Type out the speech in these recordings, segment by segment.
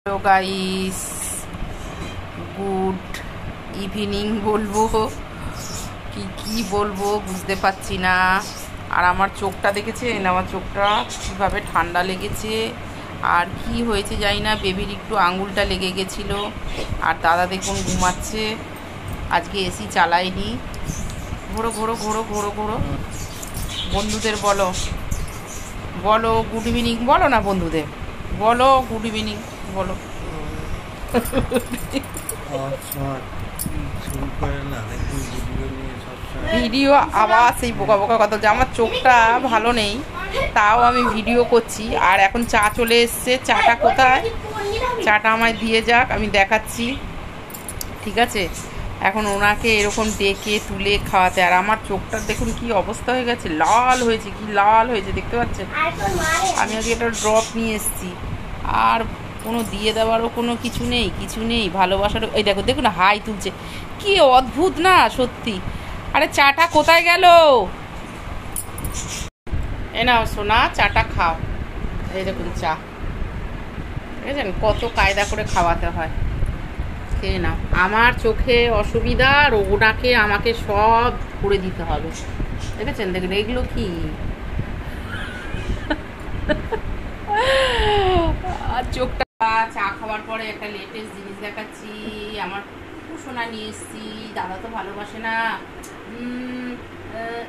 Hello guys, good evening বলবো কি বলবো বুঝতে পারছি না। আর আমার চোখটা দেখেছেন, আমার চোখটা কীভাবে ঠান্ডা লেগেছে আর কি হয়েছে জানি না। বেবির একটু আঙুলটা লেগে গেছিলো। আর দাদা দেখুন ঘুমাচ্ছে, আজকে এসি চালায়নি। ঘোরো ঘোরো ঘোরো ঘোরো ঘোরো। বন্ধুদের বলো বলো গুড ইভিনিং বলো না, বন্ধুদের বলো গুড ইভিনিং বলো। ভিডিও আবার সেই বোকা বোকা কথা, যে আমার চোখটা ভালো নেই তাও আমি ভিডিও করছি। আর এখন চা চলে এসছে, চাটা কোথায়? চাটা আমায় দিয়ে যাক, আমি দেখাচ্ছি। ঠিক আছে, এখন ওনাকে এরকম ডেকে তুলে খাওয়াতে। আর আমার চোখটা দেখুন কি অবস্থা হয়ে গেছে, লাল হয়েছে, কি লাল হয়েছে দেখতে পাচ্ছেন। আমি আজকে একটা ড্রপ নিয়ে এসেছি, আর কোনো দিয়ে দেওয়ারও কোনো কিছু নেই ভালোবাসারও। এই দেখো দেখুন হাই তুলছে, কি অদ্ভুত না সত্যি। আরে চাটা কোথায় গেল? এ নাও সোনা, চাটা খাও। এই দেখুন চা, বুঝেছেন কত কায়দা করে খাওয়াতে হয়। খেয়ে নাও। আমার চোখে অসুবিধা আর ওনাকে আমাকে সব করে দিতে হবে, দেখেছেন? দেখুন এগুলো কি। আর চোখটা চা খাওয়ার পরে একটা লেটেস্ট জিনিস দেখাচ্ছি। আমার সোনা নিয়ে এসছি, দাদা তো ভালোবাসে না।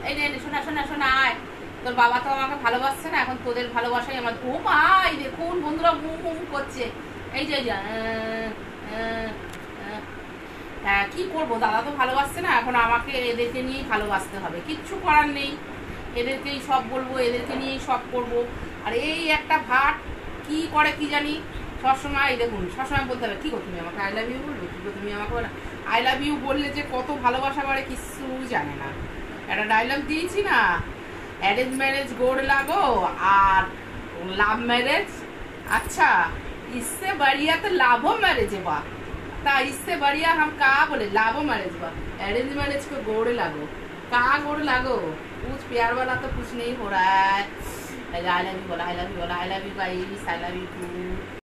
এই নে শোনা শোনা শোনা আয়। তোর বাবা তো আমাকে ভালোবাসছে না, এখন তোদের ভালোবাসাই আমার। ও মা, এই দেখুন বন্ধুরা মুখ করছে। এই যে হ্যাঁ, কি করবো, দাদা তো ভালোবাসছে না, এখন আমাকে এদেরকে নিয়েই ভালোবাসতে হবে, কিচ্ছু করার নেই। এদেরকেই সব বলবো, এদেরকে নিয়েই সব করবো। আর এই একটা ভাট কি করে কি জানি, সবসময় এই দেখুন সবসময় বলতে হবে কি গো তুমি আমাকে আই লাভ ইউ বলবে, কি গো তুমি আমাকে আই লাভ ইউ বললে যে কত ভালোবাসা বাড়ে কিছু জানে না। একটা ডায়লগ দিয়েছি না, অ্যারেঞ্জ ম্যারেজ গোড় লাগো আর লাভ ম্যারেজ अच्छा, इससे बढ़िया तो लाभो मैरिज बा। ता इससे बढ़िया हम कहा बोले लाभो मैरिज बा, अरेंज मैरिज को गोड़ लागो। कहाँ गोड़ लागो, कुछ प्यार वाला तो कुछ नहीं हो रहा है। आई लव यू बोला, आई लव यू बोला, I love you guys, I love you to.